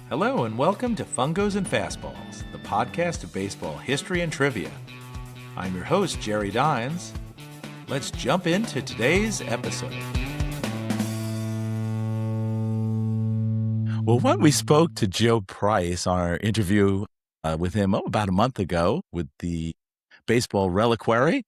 Hello and welcome to Fungos and Fastballs, the podcast of baseball history and trivia. I'm your host, Jerry Dines. Let's jump into today's episode. Well, when we spoke to Joe Price on our interview with him about a month ago with the Baseball Reliquary,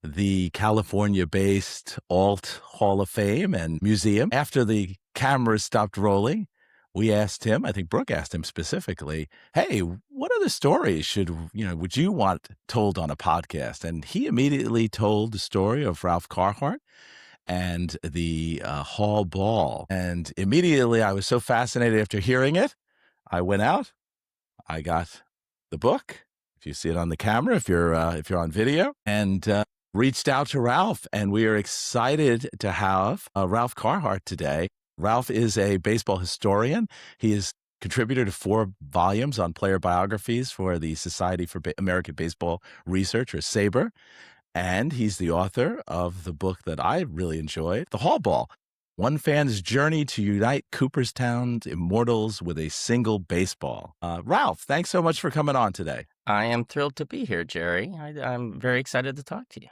the California-based Alt Hall of Fame and Museum, after the cameras stopped rolling, we asked him, I think Brooke asked him specifically, hey, what other stories would you want told on a podcast? And he immediately told the story of Ralph Carhart and the Hall Ball. And immediately I was so fascinated after hearing it, I went out, I got the book, if you see it on the camera, if you're on video, and reached out to Ralph. And we are excited to have Ralph Carhart today. Ralph is a baseball historian. He is contributor to 4 volumes on player biographies for the Society for American Baseball Research, or SABR. And he's the author of the book that I really enjoyed, The Hall Ball, One Fan's Journey to Unite Cooperstown's Immortals with a Single Baseball. Ralph, thanks so much for coming on today. I am thrilled to be here, Jerry. I'm very excited to talk to you.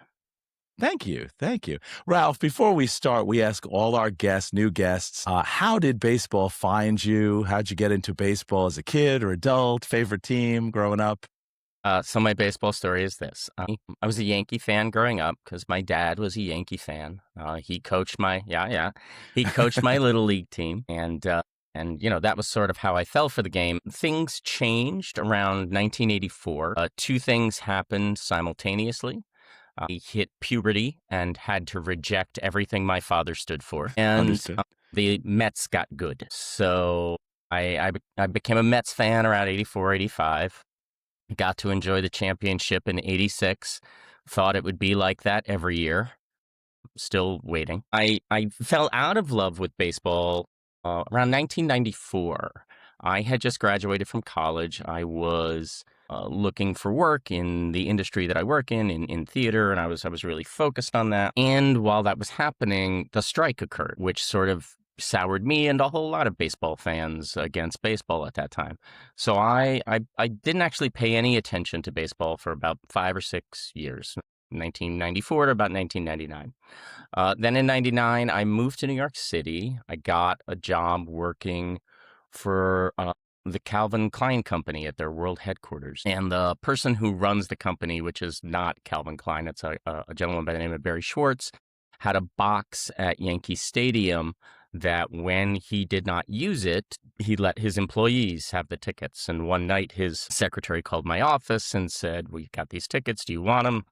Thank you. Thank you. Ralph, before we start, we ask all our new guests, how did baseball find you? How'd you get into baseball as a kid or adult? Favorite team growing up? So my baseball story is this. I was a Yankee fan growing up because my dad was a Yankee fan. He coached my little league team. And that was sort of how I fell for the game. Things changed around 1984. 2 things happened simultaneously. He hit puberty and had to reject everything my father stood for. And the Mets got good. So I became a Mets fan around 84, 85. Got to enjoy the championship in 86. Thought it would be like that every year. Still waiting. I fell out of love with baseball around 1994. I had just graduated from college. I was looking for work in the industry that I work in theater, and I was really focused on that. And while that was happening, the strike occurred, which sort of soured me and a whole lot of baseball fans against baseball at that time. So I didn't actually pay any attention to baseball for about 5 or 6 years, 1994 to about 1999. Then in 99, I moved to New York City. I got a job working for the Calvin Klein company at their world headquarters. And the person who runs the company, which is not Calvin Klein, it's a gentleman by the name of Barry Schwartz, had a box at Yankee Stadium that when he did not use it, he let his employees have the tickets. And one night his secretary called my office and said, "We got these tickets. Do you want them?"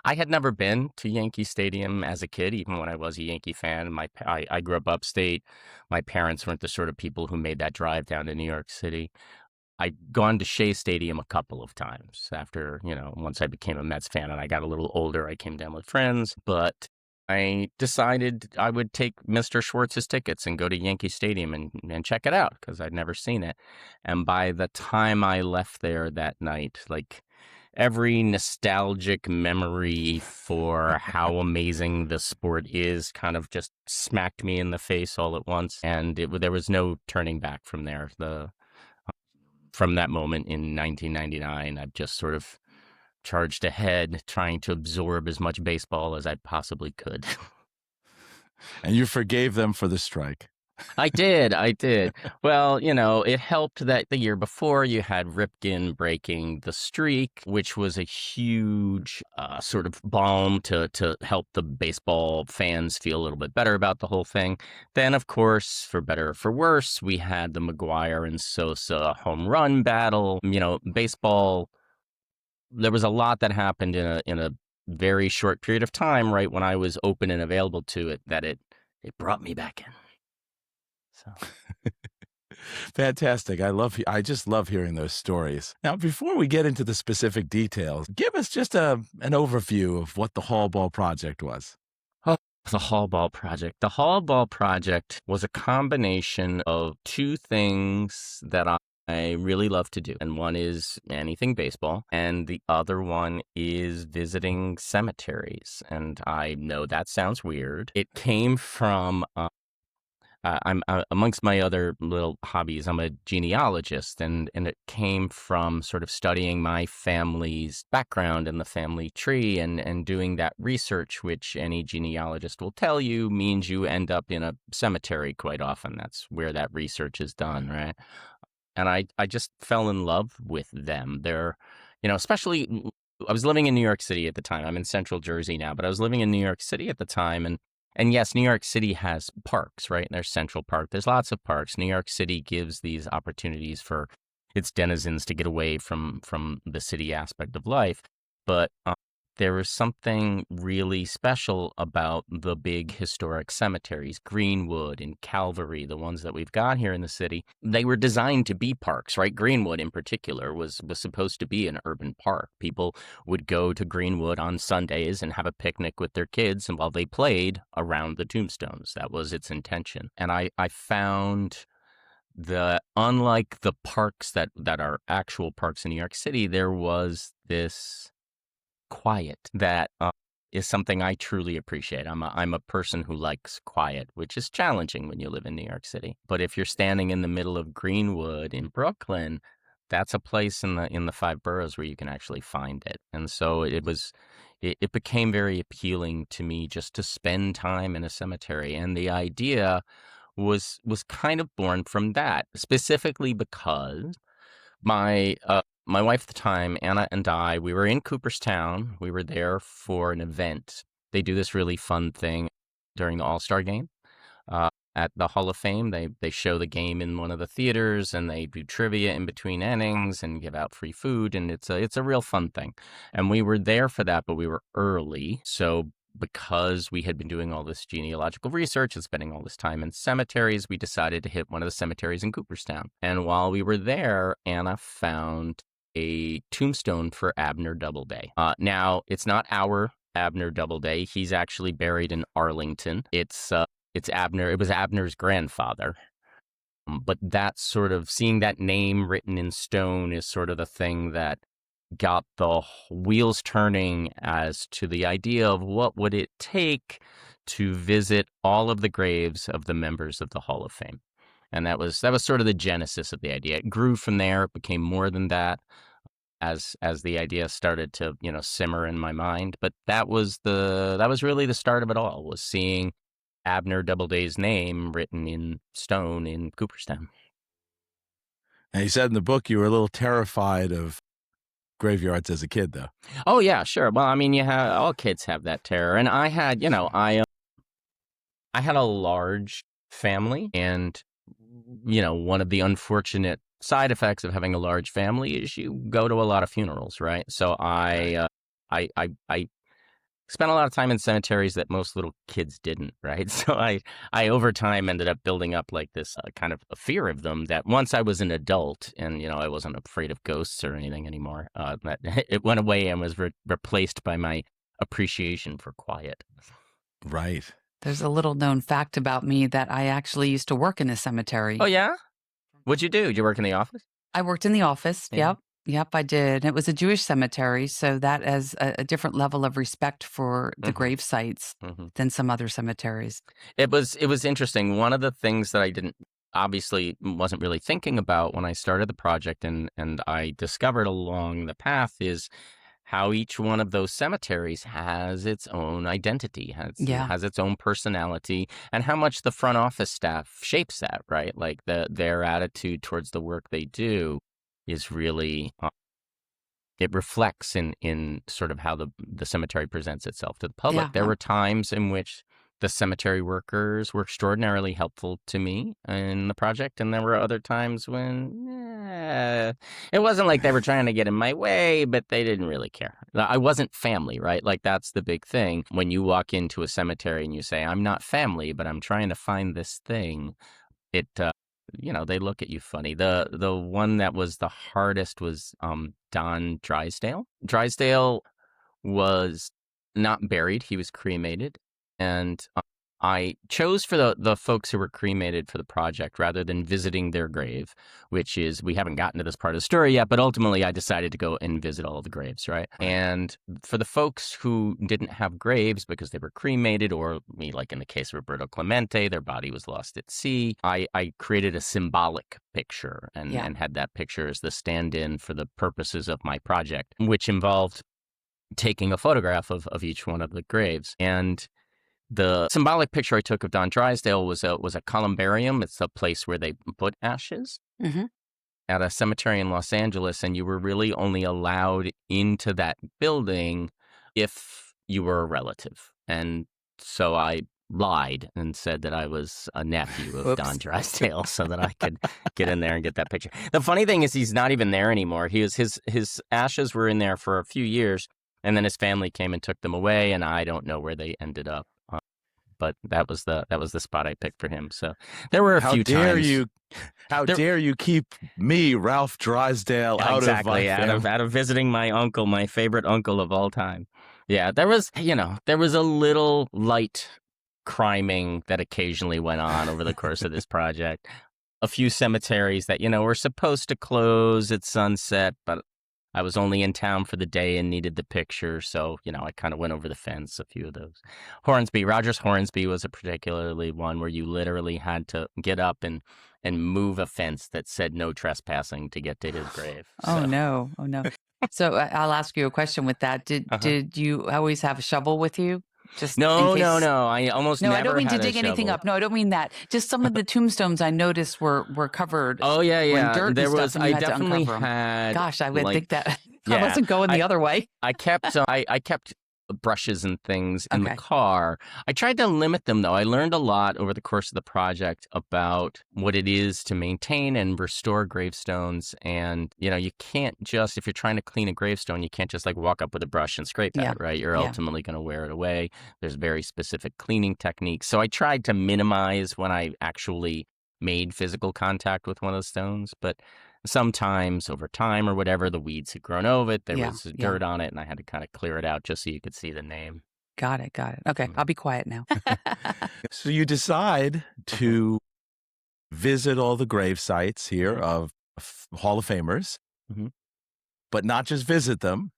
I had never been to Yankee Stadium as a kid, even when I was a Yankee fan. I grew up upstate. My parents weren't the sort of people who made that drive down to New York City. I'd gone to Shea Stadium a couple of times after, once I became a Mets fan and I got a little older, I came down with friends. But I decided I would take Mr. Schwartz's tickets and go to Yankee Stadium and check it out because I'd never seen it. And by the time I left there that night, every nostalgic memory for how amazing the sport is kind of just smacked me in the face all at once. And there was no turning back from there. From that moment in 1999, I've just sort of charged ahead, trying to absorb as much baseball as I possibly could. And you forgave them for the strike. I did. Well, it helped that the year before you had Ripken breaking the streak, which was a huge sort of balm to help the baseball fans feel a little bit better about the whole thing. Then, of course, for better or for worse, we had the McGwire and Sosa home run battle. Baseball, there was a lot that happened in a very short period of time, right when I was open and available to it, that it brought me back in. So. Fantastic. I just love hearing those stories. Now, before we get into the specific details, give us just an overview of what the Hall Ball Project was. Oh, the Hall Ball Project. The Hall Ball Project was a combination of 2 things that I really love to do. And one is anything baseball, and the other one is visiting cemeteries. And I know that sounds weird. It came from amongst my other little hobbies, I'm a genealogist, and it came from sort of studying my family's background and the family tree, and doing that research, which any genealogist will tell you means you end up in a cemetery quite often. That's where that research is done, right? And I just fell in love with them. They're, especially I was living in New York City at the time. I'm in Central Jersey now, but I was living in New York City at the time, and yes, New York City has parks, right? There's Central Park. There's lots of parks. New York City gives these opportunities for its denizens to get away from the city aspect of life, but there was something really special about the big historic cemeteries, Greenwood and Calvary, the ones that we've got here in the city. They were designed to be parks, right? Greenwood in particular was supposed to be an urban park. People would go to Greenwood on Sundays and have a picnic with their kids, and while they played around the tombstones, that was its intention. And I found the unlike the parks that are actual parks in New York City, there was this quiet that is something I truly appreciate. I'm a person who likes quiet, which is challenging when you live in New York City. But if you're standing in the middle of Greenwood in Brooklyn, that's a place in the five boroughs where you can actually find it. And so it became very appealing to me just to spend time in a cemetery. And the idea was kind of born from that, specifically because my wife at the time, Anna, and I, we were in Cooperstown. We were there for an event. They do this really fun thing during the All-Star game at the Hall of Fame. They show the game in one of the theaters, and they do trivia in between innings and give out free food, and it's a real fun thing. And we were there for that, but we were early. So because we had been doing all this genealogical research and spending all this time in cemeteries, we decided to hit one of the cemeteries in Cooperstown. And while we were there, Anna found a tombstone for Abner Doubleday. Now, it's not our Abner Doubleday. He's actually buried in Arlington. It's Abner. It was Abner's grandfather. But that sort of seeing that name written in stone is sort of the thing that got the wheels turning as to the idea of what would it take to visit all of the graves of the members of the Hall of Fame. And that was sort of the genesis of the idea. It grew from there. It became more than that as the idea started to, simmer in my mind. But that was really the start of it all, was seeing Abner Doubleday's name written in stone in Cooperstown. Now, you said in the book you were a little terrified of graveyards as a kid, though. Oh yeah, sure. Well, I mean, all kids have that terror, and I had, I had a large family, and one of the unfortunate side effects of having a large family is you go to a lot of funerals, right? So I spent a lot of time in cemeteries that most little kids didn't, right? So I over time ended up building up like this kind of a fear of them, that once I was an adult and, I wasn't afraid of ghosts or anything anymore, that it went away and was replaced by my appreciation for quiet. Right. There's a little known fact about me that I actually used to work in a cemetery. Oh, yeah? What'd you do? Did you work in the office? I worked in the office. Yeah. Yep, I did. It was a Jewish cemetery, so that is a different level of respect for the grave sites than some other cemeteries. It was interesting. One of the things that I wasn't really thinking about when I started the project and I discovered along the path is how each one of those cemeteries has its own identity, has its own personality, and how much the front office staff shapes that, right? Like their attitude towards the work they do is really, it reflects in sort of how the cemetery presents itself to the public. There were times in which the cemetery workers were extraordinarily helpful to me in the project, and there were other times when it wasn't like they were trying to get in my way, but they didn't really care. I wasn't family, right? Like that's the big thing. When you walk into a cemetery and you say, I'm not family, but I'm trying to find this thing, it they look at you funny. The one that was the hardest was Don Drysdale. Drysdale was not buried. He was cremated. And I chose for the folks who were cremated for the project rather than visiting their grave, which is, we haven't gotten to this part of the story yet, but ultimately I decided to go and visit all of the graves, right? And for the folks who didn't have graves because they were cremated, or like in the case of Roberto Clemente, their body was lost at sea, I created a symbolic picture and had that picture as the stand-in for the purposes of my project, which involved taking a photograph of each one of the graves. And the symbolic picture I took of Don Drysdale was a columbarium. It's a place where they put ashes at a cemetery in Los Angeles, and you were really only allowed into that building if you were a relative. And so I lied and said that I was a nephew of Don Drysdale so that I could get in there and get that picture. The funny thing is he's not even there anymore. His ashes were in there for a few years, and then his family came and took them away, and I don't know where they ended up. But that was the spot I picked for him. So there were a few times. How dare you keep me, Ralph Drysdale, out of visiting my uncle, my favorite uncle of all time. Yeah, there was a little light criming that occasionally went on over the course of this project. A few cemeteries that were supposed to close at sunset, but I was only in town for the day and needed the picture, so, I kind of went over the fence, a few of those. Rogers Hornsby was a particularly one where you literally had to get up and move a fence that said no trespassing to get to his grave. Oh, no. So I'll ask you a question with that. Did you always have a shovel with you? Just no. I almost never. No, I don't mean had to dig anything up. No, I don't mean that. Just some of the tombstones I noticed were covered. Oh yeah. Dirt There and was. stuff, and you I had to definitely uncover 'em. had. Gosh, I would think that Yeah, I wasn't going the other way. I kept. I kept brushes and things in the Okay. car. I tried to limit them, though. I learned a lot over the course of the project about what it is to maintain and restore gravestones. And, you can't just, if you're trying to clean a gravestone, you can't just like walk up with a brush and scrape at it, right? You're ultimately going to wear it away. There's very specific cleaning techniques. So I tried to minimize when I actually made physical contact with one of the stones, but sometimes over time or whatever, the weeds had grown over it. There was dirt on it, and I had to kind of clear it out just so you could see the name. Got it. Okay, I'll be quiet now. So you decide to visit all the grave sites here of Hall of Famers, but not just visit them.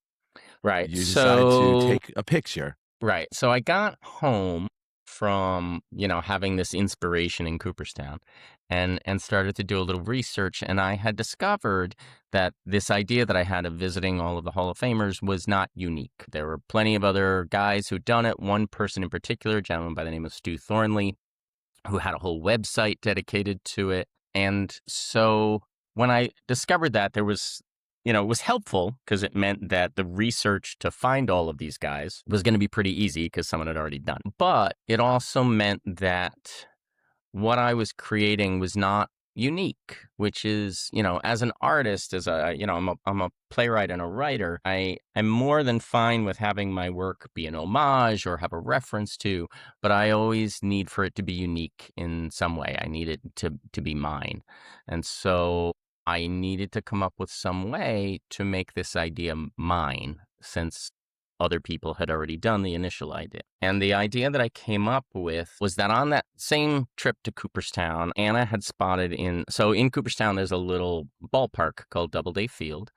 Right. You decide to take a picture. Right. So I got home from, having this inspiration in Cooperstown and started to do a little research. And I had discovered that this idea that I had of visiting all of the Hall of Famers was not unique. There were plenty of other guys who'd done it. One person in particular, a gentleman by the name of Stu Thornley, who had a whole website dedicated to it. And so when I discovered that, there was, it was helpful because it meant that the research to find all of these guys was going to be pretty easy because someone had already done. But it also meant that what I was creating was not unique, which is, as an artist, I'm a playwright and a writer, I'm more than fine with having my work be an homage or have a reference to, but I always need for it to be unique in some way. I need it to be mine. And so I needed to come up with some way to make this idea mine, since other people had already done the initial idea. And the idea that I came up with was that on that same trip to Cooperstown, Anna had spotted in Cooperstown, there's a little ballpark called Doubleday Field.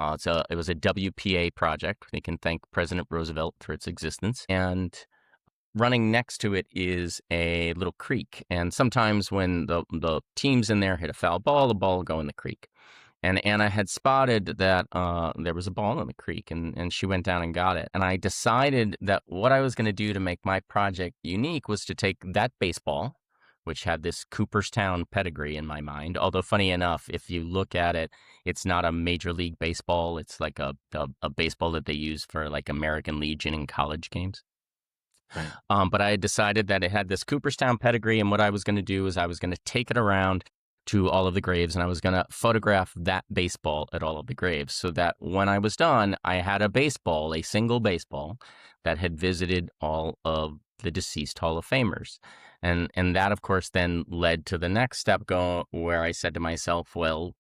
It was a WPA project. We can thank President Roosevelt for its existence. And running next to it is a little creek. And sometimes when the teams in there hit a foul ball, the ball will go in the creek. And Anna had spotted that there was a ball in the creek, and she went down and got it. And I decided that what I was going to do to make my project unique was to take that baseball, which had this Cooperstown pedigree in my mind. Although, funny enough, if you look at it, it's not a Major League Baseball. It's like a baseball that they use for like American Legion in college games. Right. But I had decided that it had this Cooperstown pedigree, and what I was going to do is I was going to take it around to all of the graves, and I was going to photograph that baseball at all of the graves, so that when I was done, I had a single baseball that had visited all of the deceased Hall of Famers. And that, of course, then led to the next step where I said to myself, well,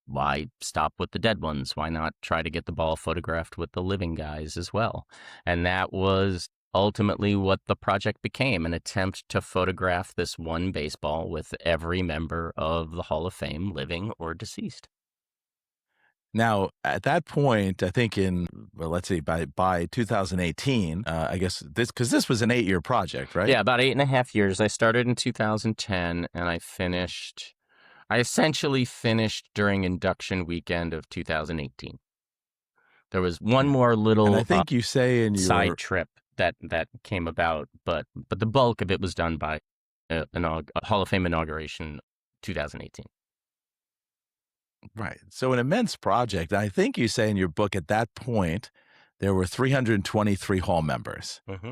why stop with the dead ones? Why not try to get the ball photographed with the living guys as well? And that was ultimately what the project became, an attempt to photograph this one baseball with every member of the Hall of Fame, living or deceased. Now, at that point, I think let's see, by 2018, I guess because this was an 8-year project, right? Yeah, about 8.5 years. I started in 2010, and I essentially finished during induction weekend of 2018. There was one more And I little think you say in side your trip that came about, but the bulk of it was done by a Hall of Fame inauguration 2018. right. So an immense project. I think you say in your book at that point there were 323 Hall members. Mm-hmm.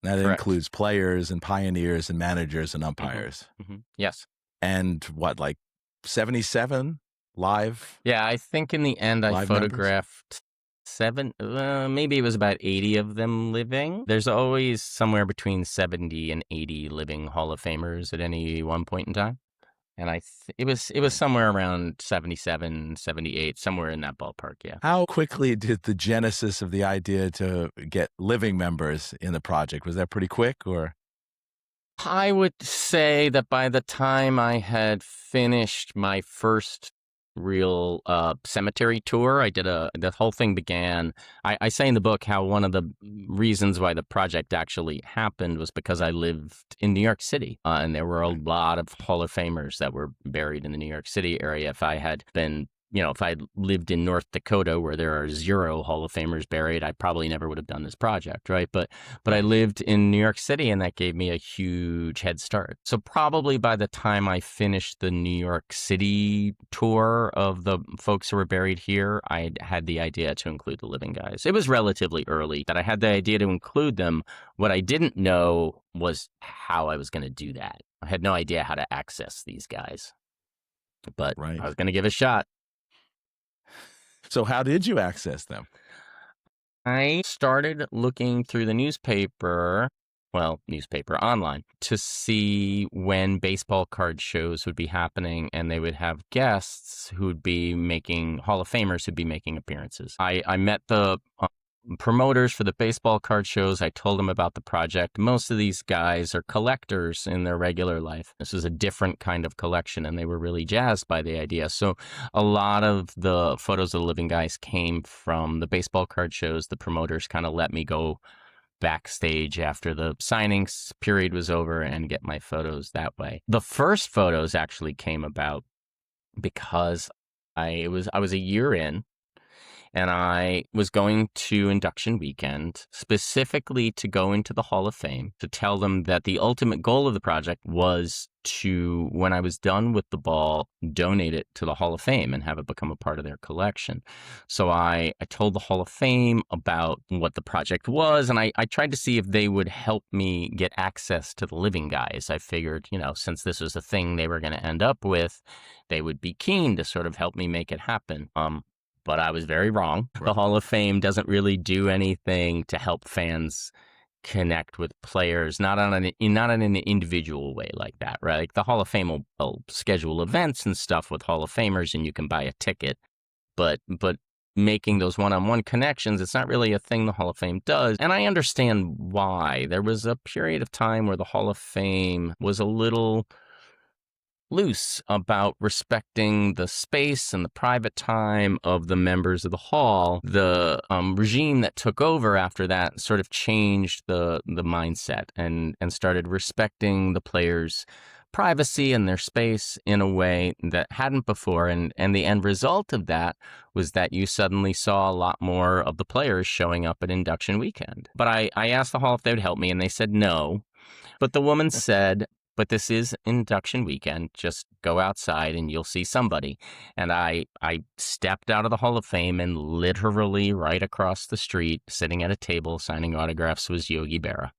That Correct. includes players and pioneers and managers and umpires. Mm-hmm. Yes. And what, like 77 live? Yeah, I think in the end I Live members? photographed maybe it was about 80 of them living. There's always somewhere between 70 and 80 living Hall of Famers at any one point in time. And it was somewhere around 77, 78, somewhere in that ballpark, yeah. How quickly did the genesis of the idea to get living members in the project, was that pretty quick, or? I would say that by the time I had finished my first real cemetery tour, the whole thing began. I say in the book how one of the reasons why the project actually happened was because I lived in New York City, and there were a lot of Hall of Famers that were buried in the New York City area. If I had been if I lived in North Dakota where there are 0 Hall of Famers buried, I probably never would have done this project, right? But I lived in New York City, and that gave me a huge head start. So probably by the time I finished the New York City tour of the folks who were buried here, I had the idea to include the living guys. It was relatively early that I had the idea to include them. What I didn't know was how I was going to do that. I had no idea how to access these guys, but Right. I was going to give it a shot. So how did you access them? I started looking through the newspaper online, to see when baseball card shows would be happening, and they would have guests who would be making Hall of Famers who'd be making appearances. I met the promoters for the baseball card shows. I told them about the project. Most of these guys are collectors in their regular life. This is a different kind of collection, and they were really jazzed by the idea. So a lot of the photos of the living guys came from the baseball card shows. The promoters kind of let me go backstage after the signings period was over and get my photos that way. The first photos actually came about because I was a year in, and I was going to induction weekend specifically to go into the Hall of Fame to tell them that the ultimate goal of the project was to, when I was done with the ball, donate it to the Hall of Fame and have it become a part of their collection. So I told the Hall of Fame about what the project was, and I tried to see if they would help me get access to the living guys. I figured, since this was a thing they were going to end up with, they would be keen to sort of help me make it happen. But I was very wrong. Right. The Hall of Fame doesn't really do anything to help fans connect with players, not in an individual way like that, right? Like the Hall of Fame will schedule events and stuff with Hall of Famers, and you can buy a ticket. But making those one-on-one connections, it's not really a thing the Hall of Fame does. And I understand why. There was a period of time where the Hall of Fame was a little loose about respecting the space and the private time of the members of the hall. The regime that took over after that sort of changed the mindset and started respecting the players' privacy and their space in a way that hadn't before. And the end result of that was that you suddenly saw a lot more of the players showing up at induction weekend. But I asked the hall if they would help me, and they said no. But the woman said, but this is induction weekend. Just go outside and you'll see somebody. And I stepped out of the Hall of Fame, and literally right across the street, sitting at a table signing autographs, was Yogi Berra.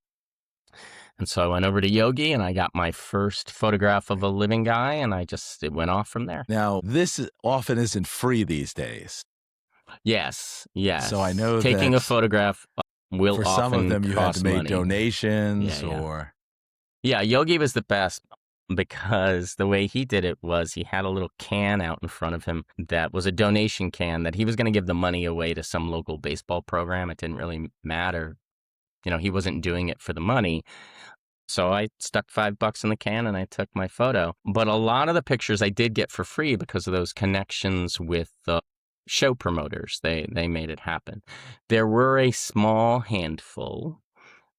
And so I went over to Yogi, and I got my first photograph of a living guy, and it went off from there. Now, this often isn't free these days. Yes. So I know taking a photograph will for often some of them you had to make money. donations or... Yeah, Yogi was the best because the way he did it was he had a little can out in front of him that was a donation can that he was going to give the money away to some local baseball program. It didn't really matter he wasn't doing it for the money. So I stuck $5 in the can and I took my photo. But a lot of the pictures I did get for free because of those connections with the show promoters. They made it happen. There were a small handful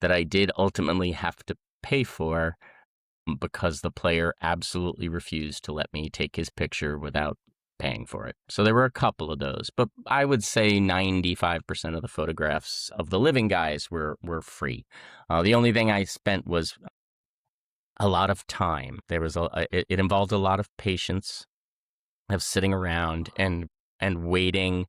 that I did ultimately have to pay for because the player absolutely refused to let me take his picture without paying for it. So there were a couple of those, but I would say 95% of the photographs of the living guys were free. The only thing I spent was a lot of time. There was it involved a lot of patience of sitting around and waiting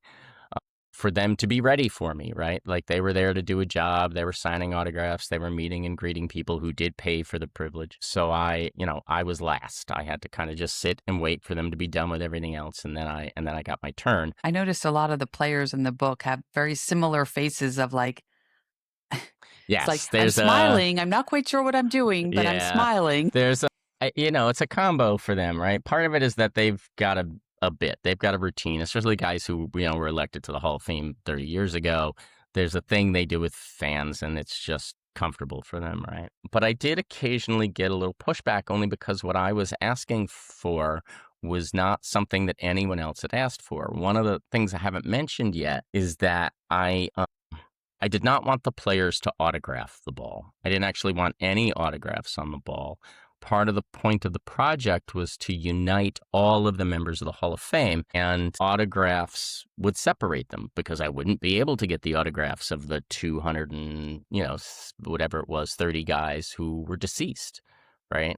for them to be ready for me, right? Like they were there to do a job. They were signing autographs. They were meeting and greeting people who did pay for the privilege. So I was last. I had to kind of just sit and wait for them to be done with everything else. And then I got my turn. I noticed a lot of the players in the book have very similar faces of like, yes, it's like, I'm smiling. I'm not quite sure what I'm doing, but I'm smiling. There's it's a combo for them, right? Part of it is that they've got a bit. They've got a routine, especially guys who, were elected to the Hall of Fame 30 years ago. There's a thing they do with fans, and it's just comfortable for them, right? But I did occasionally get a little pushback only because what I was asking for was not something that anyone else had asked for. One of the things I haven't mentioned yet is that I did not want the players to autograph the ball. I didn't actually want any autographs on the ball. Part of the point of the project was to unite all of the members of the Hall of Fame, and autographs would separate them because I wouldn't be able to get the autographs of the 200 and, whatever it was, 30 guys who were deceased, right?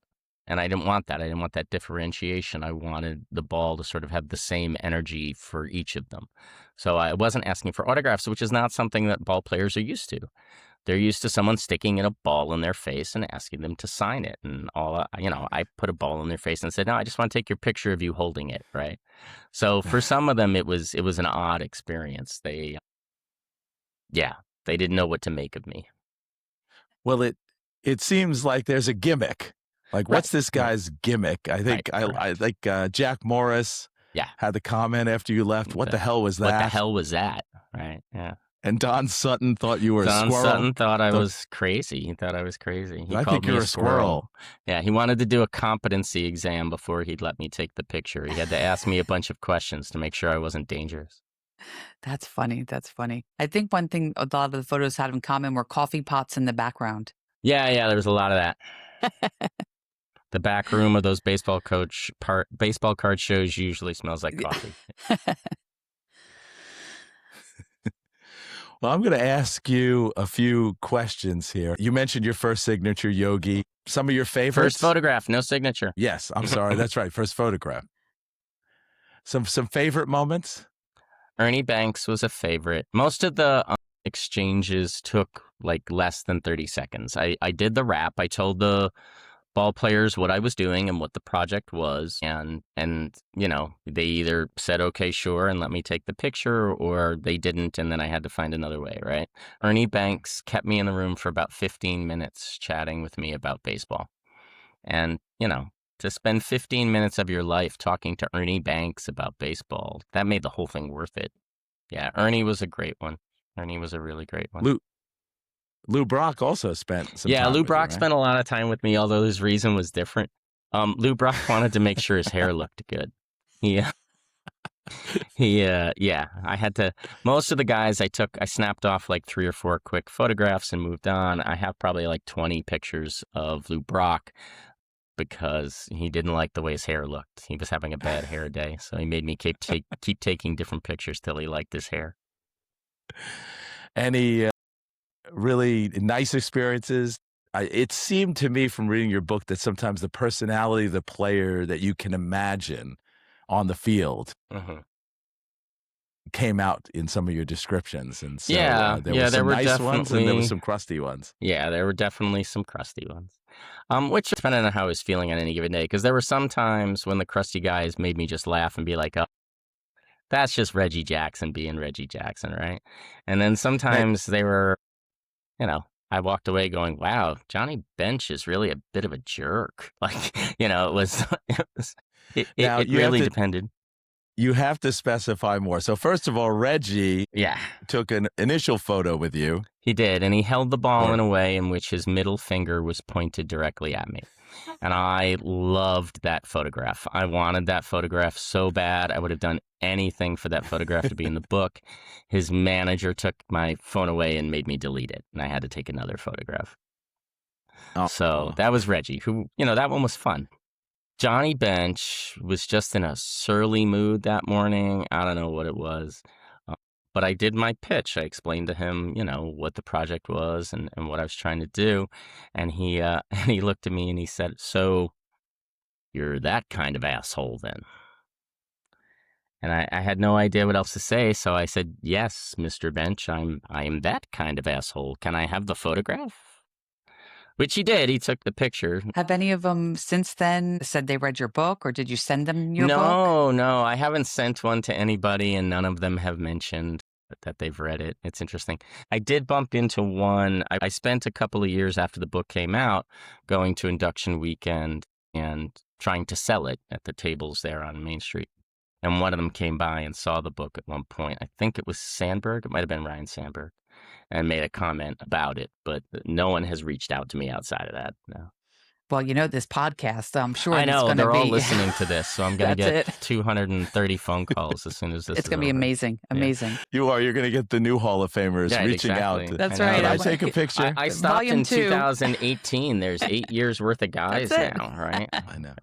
And I didn't want that. I didn't want that differentiation. I wanted the ball to sort of have the same energy for each of them. So I wasn't asking for autographs, which is not something that ball players are used to. They're used to someone sticking in a ball in their face and asking them to sign it. And I put a ball in their face and said, no, I just want to take your picture of you holding it, right? So for some of them, it was an odd experience. They didn't know what to make of me. Well, it seems like there's a gimmick. Like, what's this guy's gimmick? I think I think Jack Morris had the comment after you left. What the hell was that? What the hell was that? Right? Yeah. And Don Sutton thought you were a squirrel. Don Sutton thought I was crazy. He thought I was crazy. He I called think me you're a squirrel. Yeah, he wanted to do a competency exam before he'd let me take the picture. He had to ask me a bunch of questions to make sure I wasn't dangerous. That's funny. That's funny. I think one thing a lot of the photos had in common were coffee pots in the background. Yeah, there was a lot of that. The back room of those baseball card shows usually smells like coffee. Well, I'm going to ask you a few questions here. You mentioned your first signature, Yogi. Some of your favorites? First photograph, no signature. Yes, I'm sorry. That's right. First photograph. Some favorite moments? Ernie Banks was a favorite. Most of the exchanges took like less than 30 seconds. I did the wrap. I told the ball players what I was doing and what the project was, and they either said okay, sure, and let me take the picture, or they didn't, and then I had to find another way, right? Ernie Banks kept me in the room for about 15 minutes chatting with me about baseball. And to spend 15 minutes of your life talking to Ernie Banks about baseball, that made the whole thing worth it. Yeah, Ernie was a great one. Ernie was a really great one. Lou Brock also spent some time. Yeah, Lou Brock with you, right? spent a lot of time with me, although his reason was different. Lou Brock wanted to make sure his hair looked good. I had to, most of the guys I snapped off like 3 or 4 quick photographs and moved on. I have probably like 20 pictures of Lou Brock because he didn't like the way his hair looked. He was having a bad hair day, so he made me keep taking different pictures till he liked his hair. Any really nice experiences? It seemed to me from reading your book that sometimes the personality of the player that you can imagine on the field came out in some of your descriptions. And so there were some nice ones and there were some crusty ones. Yeah, there were definitely some crusty ones. Which depended on how I was feeling on any given day, because there were some times when the crusty guys made me just laugh and be like, oh, that's just Reggie Jackson being Reggie Jackson, right? And then sometimes they were, I walked away going, wow, Johnny Bench is really a bit of a jerk. Like, it really depended. You have to specify more. So first of all, Reggie took an initial photo with you. He did, and he held the ball Or- in a way in which his middle finger was pointed directly at me. And I loved that photograph. I wanted that photograph so bad. I would have done anything for that photograph to be in the book. His manager took my phone away and made me delete it, and I had to take another photograph. So that was Reggie, who, that one was fun. Johnny Bench was just in a surly mood that morning. I don't know what it was. But I did my pitch. I explained to him, what the project was and what I was trying to do. And he and he looked at me and he said, "So you're that kind of asshole then?" And I had no idea what else to say. So I said, "Yes, Mr. Bench, I am that kind of asshole. Can I have the photograph?" Which he did. He took the picture. Have any of them since then said they read your book, or did you send them your book? No, I haven't sent one to anybody, and none of them have mentioned that they've read it. It's interesting. I did bump into one. I spent a couple of years after the book came out going to induction weekend and trying to sell it at the tables there on Main Street. And one of them came by and saw the book at one point. I think it was Sandberg. It might have been Ryan Sandberg. And made a comment about it, but no one has reached out to me outside of that. No. Well, this podcast, I'm sure I know they're all be... listening to this, so I'm going to get it. 230 phone calls as soon as this. It's going to be amazing, amazing. Yeah. You're going to get the new Hall of Famers reaching exactly. out. That's right. Can I take a picture? I stopped in 2. 2018. There's 8 years worth of guys now, right? I know.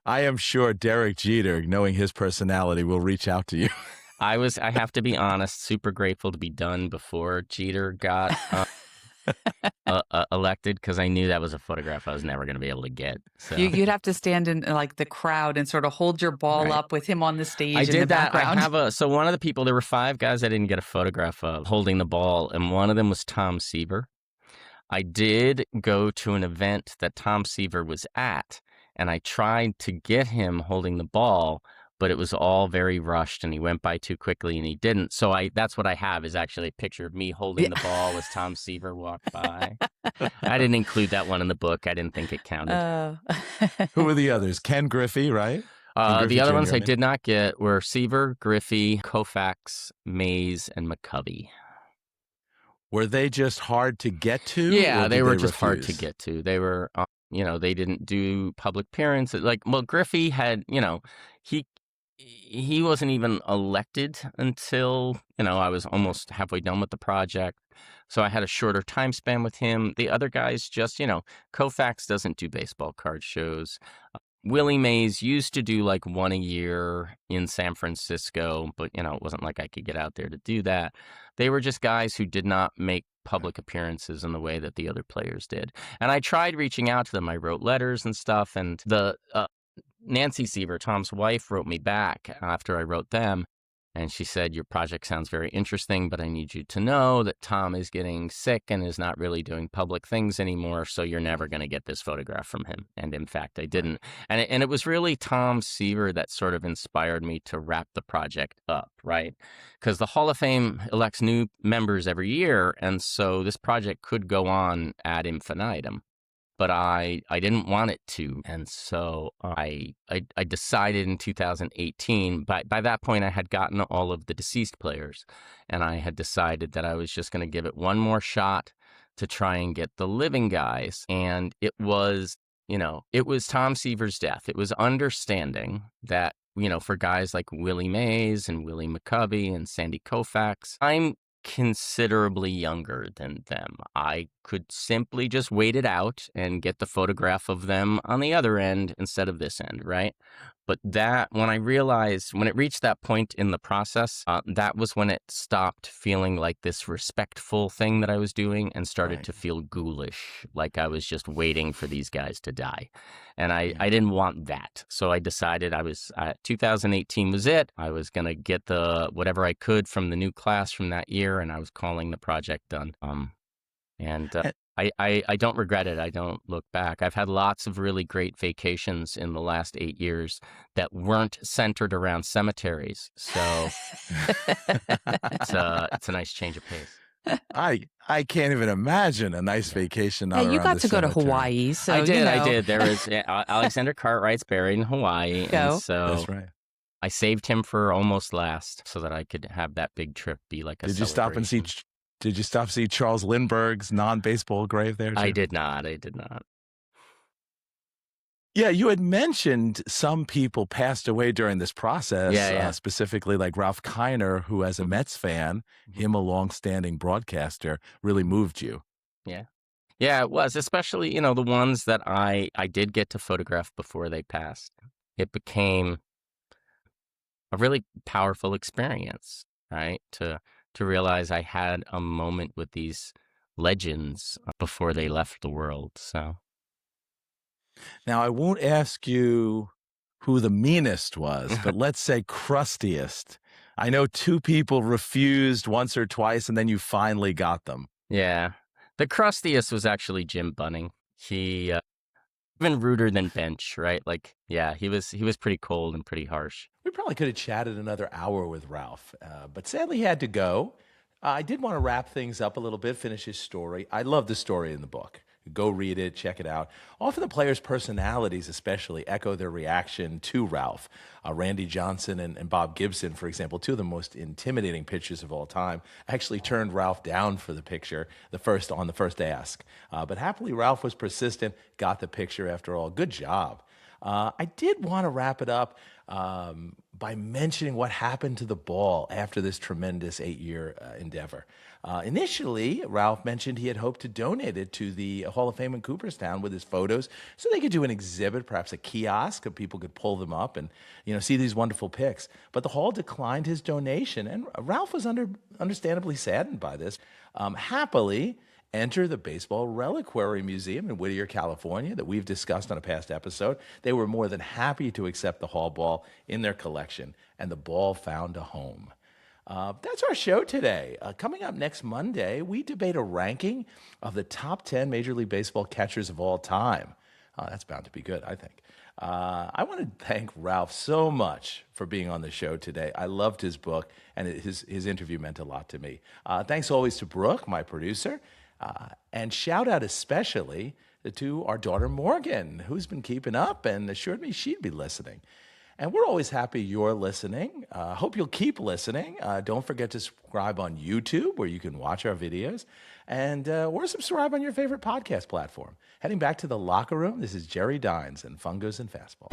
I am sure Derek Jeter, knowing his personality, will reach out to you. I have to be honest, super grateful to be done before Jeter got elected, because I knew that was a photograph I was never going to be able to get. So. You'd have to stand in like the crowd and sort of hold your ball up with him on the stage. I in did the that. Background. So one of the people, there were 5 guys I didn't get a photograph of holding the ball, and one of them was Tom Seaver. I did go to an event that Tom Seaver was at, and I tried to get him holding the ball, but it was all very rushed and he went by too quickly and he didn't. So that's what I have, is actually a picture of me holding the ball as Tom Seaver walked by. I didn't include that one in the book. I didn't think it counted. Who were the others? Ken Griffey, right? The other ones I did not get were Seaver, Griffey, Koufax, Mays, and McCovey. Were they just hard to get to? Yeah, they were just hard to get to. They were, they didn't do public appearances. Griffey had, he wasn't even elected until, I was almost halfway done with the project. So I had a shorter time span with him. The other guys just, Koufax doesn't do baseball card shows. Willie Mays used to do like one a year in San Francisco, but, it wasn't like I could get out there to do that. They were just guys who did not make public appearances in the way that the other players did. And I tried reaching out to them. I wrote letters and stuff, and the Nancy Seaver, Tom's wife, wrote me back after I wrote them, and she said, "Your project sounds very interesting, but I need you to know that Tom is getting sick and is not really doing public things anymore, so you're never going to get this photograph from him." And in fact, I didn't. And it was really Tom Seaver that sort of inspired me to wrap the project up, right? Because the Hall of Fame elects new members every year, and so this project could go on ad infinitum. But I didn't want it to, and so I decided in 2018. By that point, I had gotten all of the deceased players, and I had decided that I was just going to give it one more shot to try and get the living guys. And it was Tom Seaver's death. It was understanding that, for guys like Willie Mays and Willie McCovey and Sandy Koufax, I'm considerably younger than them. I could simply just wait it out and get the photograph of them on the other end instead of this end, right? But when I realized, when it reached that point in the process, that was when it stopped feeling like this respectful thing that I was doing and started to feel ghoulish, like I was just waiting for these guys to die. And I didn't want that. So I decided 2018 was it. I was going to get whatever I could from the new class from that year, and I was calling the project done. I don't regret it. I don't look back. I've had lots of really great vacations in the last 8 years that weren't centered around cemeteries. So it's a nice change of pace. I can't even imagine a nice vacation. Yeah, you got to go to Hawaii. So I did. There was Alexander Cartwright's buried in Hawaii, and so that's right. I saved him for almost last, so that I could have that big trip be like a. Did you stop and see Did you stop to see Charles Lindbergh's non-baseball grave there, too? I did not. I did not. Yeah, you had mentioned some people passed away during this process, specifically like Ralph Carhart, who, as a Mets fan, him a longstanding broadcaster, really moved you. Yeah. Yeah, it was, especially, the ones that I did get to photograph before they passed. It became a really powerful experience, right? To realize I had a moment with these legends before they left the world, so... Now, I won't ask you who the meanest was, but let's say crustiest. I know 2 people refused once or twice, and then you finally got them. Yeah. The crustiest was actually Jim Bunning. He, even ruder than Bench, right? Like, yeah, he was pretty cold and pretty harsh. We probably could have chatted another hour with Ralph, but sadly he had to go. I did want to wrap things up a little bit, finish his story. I love the story in the book. Go read it, check it out. Often the players' personalities especially echo their reaction to Ralph. Randy Johnson and Bob Gibson, for example, 2 of the most intimidating pitchers of all time, actually turned Ralph down for the picture on the first ask. But happily, Ralph was persistent, got the picture after all. Good job. I did want to wrap it up by mentioning what happened to the ball after this tremendous 8-year endeavor. Initially, Ralph mentioned he had hoped to donate it to the Hall of Fame in Cooperstown with his photos so they could do an exhibit, perhaps a kiosk, so people could pull them up and see these wonderful pics. But the Hall declined his donation, and Ralph was understandably saddened by this. Happily, enter the Baseball Reliquary Museum in Whittier, California, that we've discussed on a past episode. They were more than happy to accept the Hall ball in their collection, and the ball found a home. That's our show today. Coming up next Monday, we debate a ranking of the top 10 Major League Baseball catchers of all time. That's bound to be good, I think. I want to thank Ralph so much for being on the show today. I loved his book, and his interview meant a lot to me. Thanks always to Brooke, my producer. And shout out especially to our daughter Morgan, who's been keeping up and assured me she'd be listening. And we're always happy you're listening. Hope you'll keep listening. Don't forget to subscribe on YouTube, where you can watch our videos, and or subscribe on your favorite podcast platform. Heading back to the locker room, this is Jerry Dines and Fungos and Fastball.